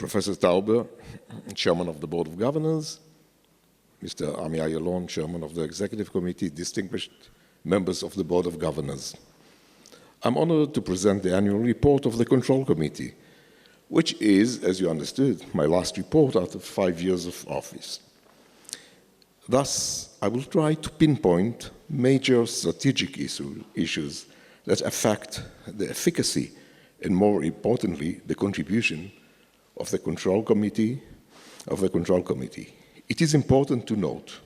Professor Tauber, Chairman of the Board of Governors, Mr. Ami Ayalon, Chairman of the Executive Committee, distinguished members of the Board of Governors. I'm honored to present the annual report of the Control Committee, which is, as you understood, my last report after 5 years of office. Thus, I will try to pinpoint major strategic issues that affect the efficacy and, more importantly, the contribution of the Control Committee. It is important to note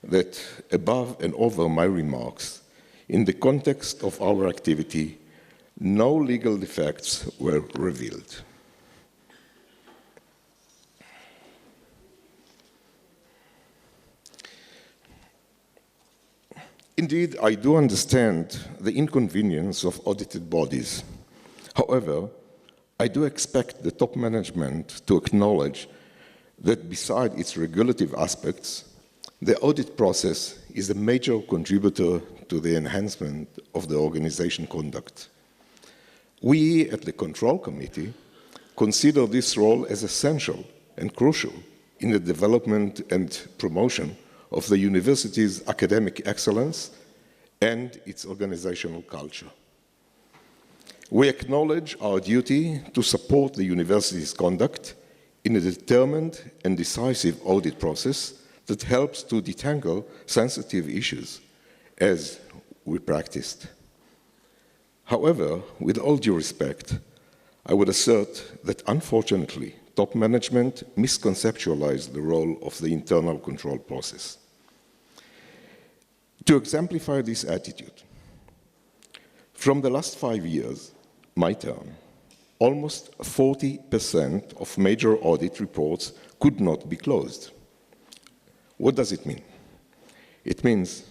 that above and over my remarks, in the context of our activity, no legal defects were revealed. Indeed, I do understand the inconvenience of audited bodies. However, I do expect the top management to acknowledge that beside its regulative aspects, the audit process is a major contributor to the enhancement of the organization conduct. We at the Control Committee consider this role as essential and crucial in the development and promotion of the university's academic excellence and its organizational culture. We acknowledge our duty to support the university's conduct in a determined and decisive audit process that helps to detangle sensitive issues, as we practiced. However, with all due respect, I would assert that unfortunately, top management misconceptualized the role of the internal control process. To exemplify this attitude, from the last 5 years, my term, almost 40% of major audit reports could not be closed. What does it mean? It means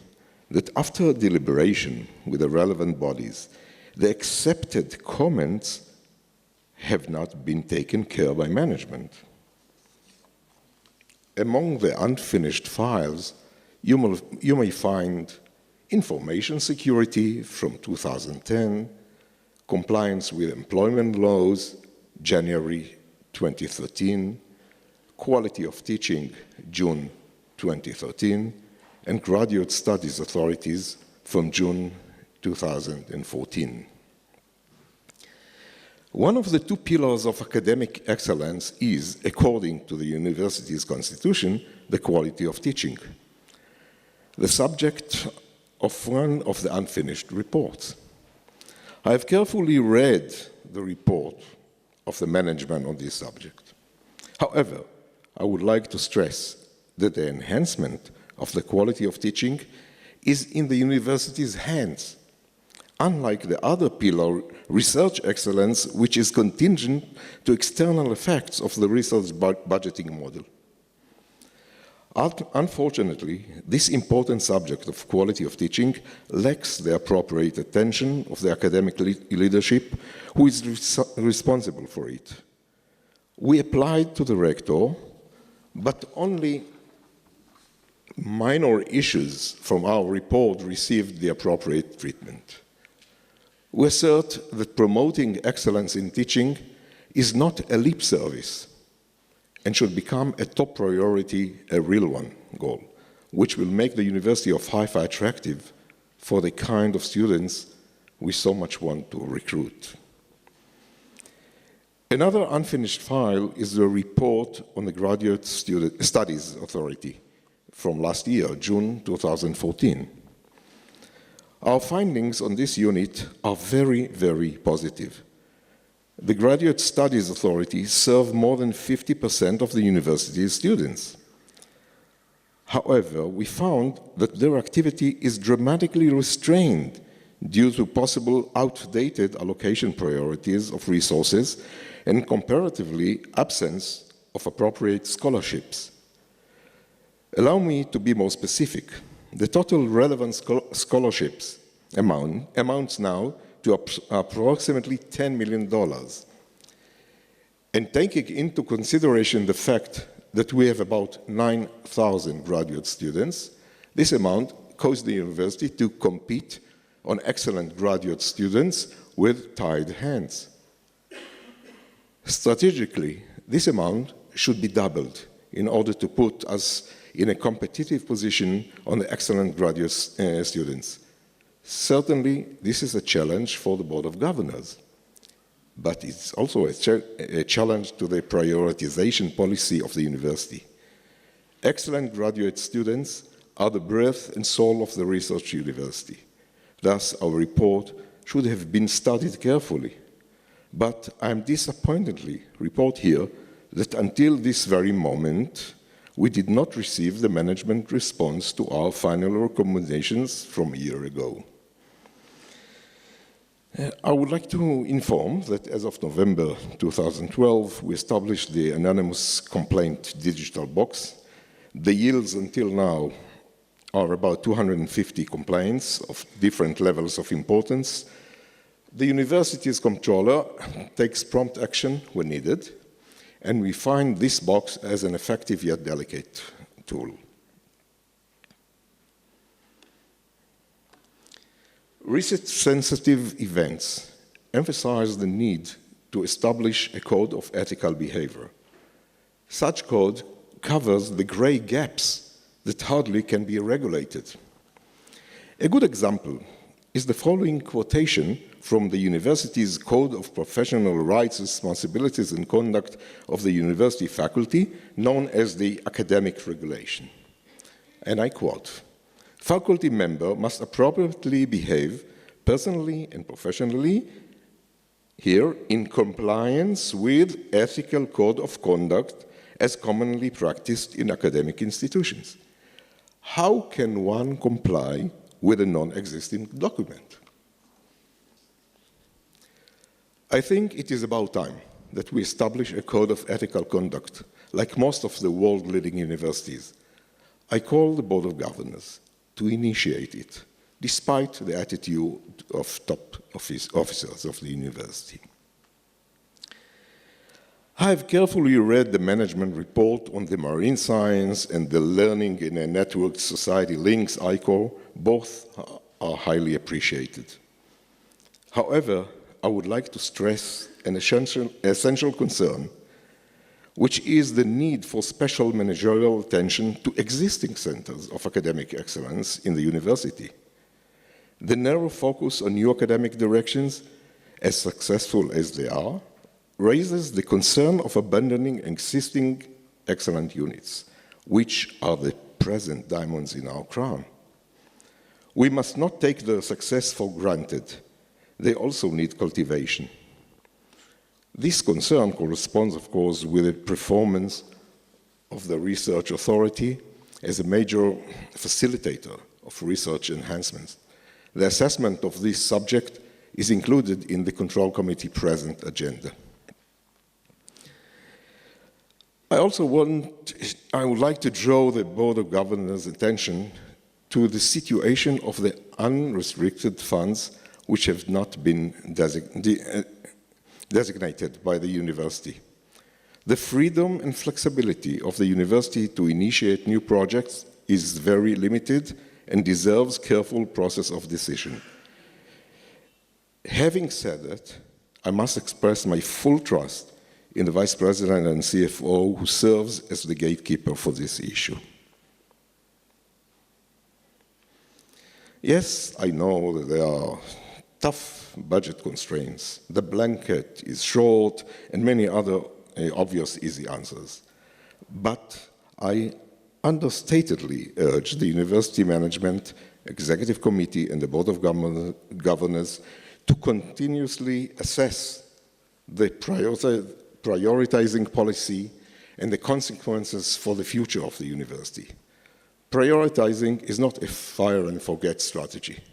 that after deliberation with the relevant bodies, the accepted comments have not been taken care of by management. Among the unfinished files, you may find information security from 2010, compliance with employment laws, January 2013, quality of teaching, June 2013, and graduate studies authorities from June 2014. One of the two pillars of academic excellence is, according to the university's constitution, the quality of teaching, the subject of one of the unfinished reports. I have carefully read the report of the management on this subject. However, I would like to stress that the enhancement of the quality of teaching is in the university's hands, unlike the other pillar, research excellence, which is contingent to external effects of the research budgeting model. Unfortunately, this important subject of quality of teaching lacks the appropriate attention of the academic leadership who is responsible for it. We applied to the rector, but only minor issues from our report received the appropriate treatment. We assert that promoting excellence in teaching is not a lip service and should become a top priority, a real one goal, which will make the University of Haifa attractive for the kind of students we so much want to recruit. Another unfinished file is the report on the Graduate Studies Authority from last year, June 2014. Our findings on this unit are very, very positive. The Graduate Studies Authority serve more than 50% of the university's students. However, we found that their activity is dramatically restrained due to possible outdated allocation priorities of resources and comparatively absence of appropriate scholarships. Allow me to be more specific. The total relevant scholarships amounts now to approximately $10 million. And taking into consideration the fact that we have about 9,000 graduate students, this amount caused the university to compete on excellent graduate students with tied hands. Strategically, this amount should be doubled in order to put us in a competitive position on the excellent graduate students. Certainly, this is a challenge for the Board of Governors, but it's also a challenge to the prioritization policy of the university. Excellent graduate students are the breath and soul of the research university. Thus, our report should have been studied carefully. But I am disappointedly report here that until this very moment, we did not receive the management response to our final recommendations from a year ago. I would like to inform that as of November 2012, we established the anonymous complaint digital box. The yields until now are about 250 complaints of different levels of importance. The university's controller takes prompt action when needed, and we find this box as an effective yet delicate tool. Research-sensitive events emphasize the need to establish a code of ethical behavior. Such code covers the gray gaps that hardly can be regulated. A good example is the following quotation from the university's Code of Professional Rights, Responsibilities and Conduct of the University Faculty, known as the Academic Regulation. And I quote, "Faculty member must appropriately behave personally and professionally here in compliance with ethical code of conduct as commonly practiced in academic institutions." How can one comply with a non-existing document? I think it is about time that we establish a code of ethical conduct, like most of the world-leading universities. I call the Board of Governors to initiate it, despite the attitude of top officers of the university. I have carefully read the management report on the marine science and the learning in a networked society links, ICOR. Both are highly appreciated. However, I would like to stress an essential concern, which is the need for special managerial attention to existing centers of academic excellence in the university. The narrow focus on new academic directions, as successful as they are, raises the concern of abandoning existing excellent units, which are the present diamonds in our crown. We must not take their success for granted. They also need cultivation. This concern corresponds, of course, with the performance of the research authority as a major facilitator of research enhancements. The assessment of this subject is included in the Control Committee present agenda. I would like to draw the Board of Governors' attention to the situation of the unrestricted funds which have not been designated by the university. The freedom and flexibility of the university to initiate new projects is very limited and deserves careful process of decision. Having said that, I must express my full trust in the Vice President and CFO who serves as the gatekeeper for this issue. Yes, I know that there are tough budget constraints. The blanket is short and many other obvious easy answers. But I understatedly urge the university management, executive committee, and the Board of Governors to continuously assess the prioritizing policy and the consequences for the future of the university. Prioritizing is not a fire and forget strategy.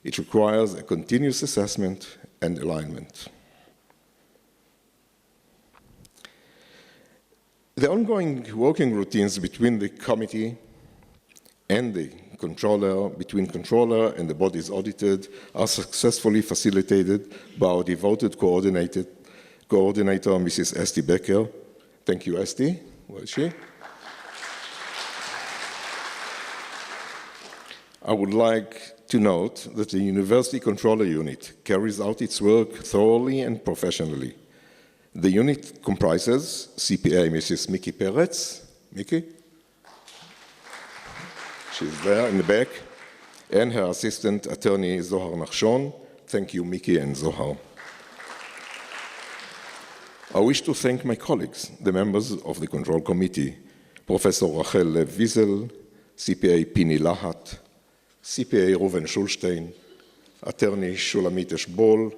It requires a continuous assessment and alignment. The ongoing working routines between the committee and the controller, between controller and the bodies audited, are successfully facilitated by our devoted coordinator, Mrs. Esti Becker. Thank you, Esti. Where is she? I would like to note that the University Controller Unit carries out its work thoroughly and professionally. The unit comprises CPA Mrs. Miki Peretz. Miki? She's there in the back. And her assistant attorney, Zohar Nachshon. Thank you, Miki and Zohar. I wish to thank my colleagues, the members of the Control Committee, Professor Rachel Lev-Wiesel, CPA Pini Lahat, CPA Reuven Schulstein, Attorney Shulamit Eshbol,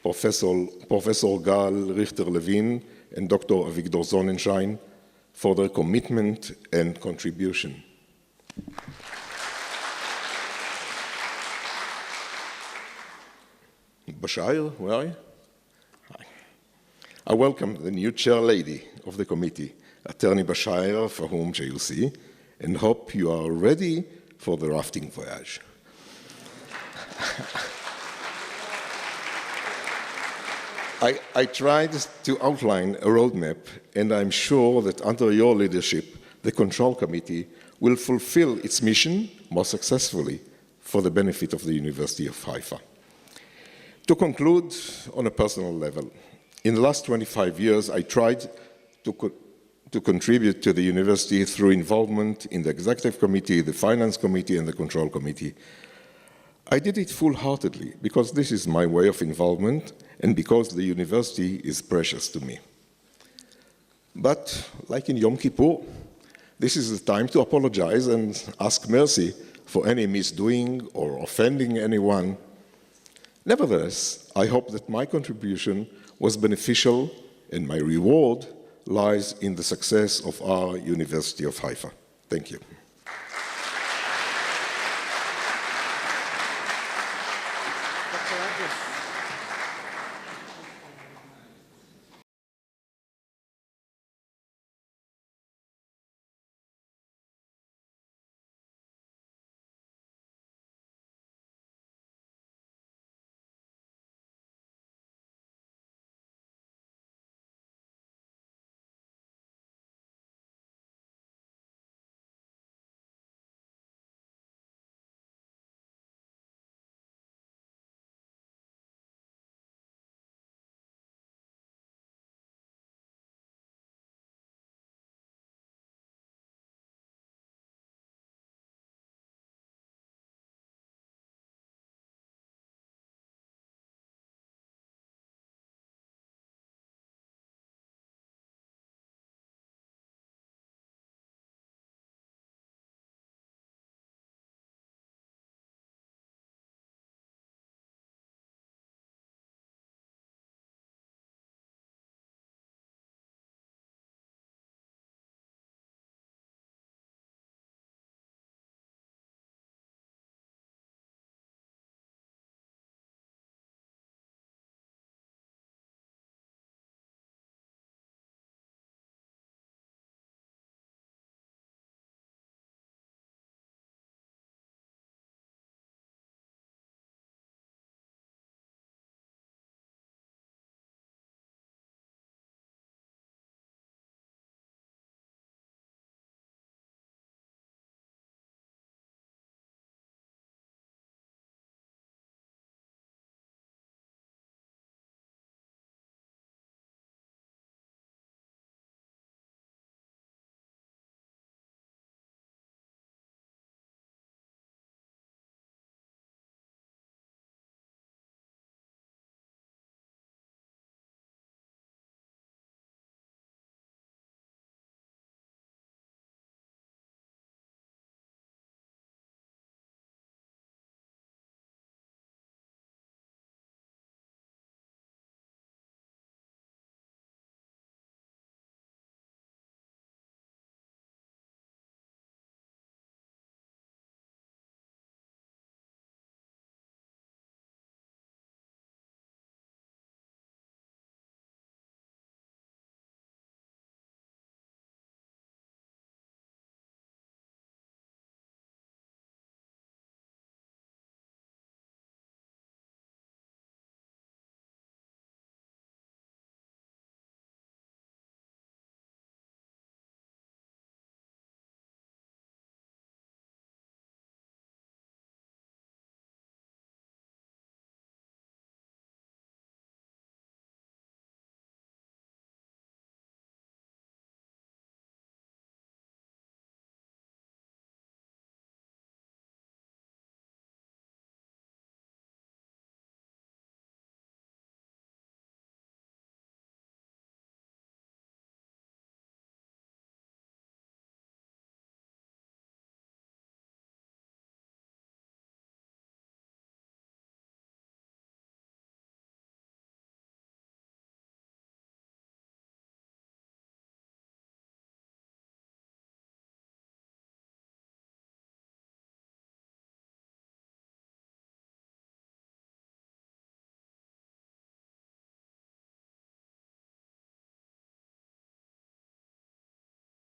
Professor Gal Richter-Levin, and Dr. Avigdor Sonnenschein for their commitment and contribution. Bashir, where are you? Hi. I welcome the new chair lady of the committee, Attorney Bashir Fahum Jayusi, and hope you are ready for the rafting voyage. I tried to outline a roadmap, and I'm sure that under your leadership, the Control Committee will fulfill its mission more successfully for the benefit of the University of Haifa. To conclude on a personal level, in the last 25 years, I tried to contribute to the university through involvement in the Executive Committee, the Finance Committee, and the Control Committee. I did it full-heartedly because this is my way of involvement and because the university is precious to me. But like in Yom Kippur, this is the time to apologize and ask mercy for any misdoing or offending anyone. Nevertheless, I hope that my contribution was beneficial and my reward lies in the success of our University of Haifa. Thank you.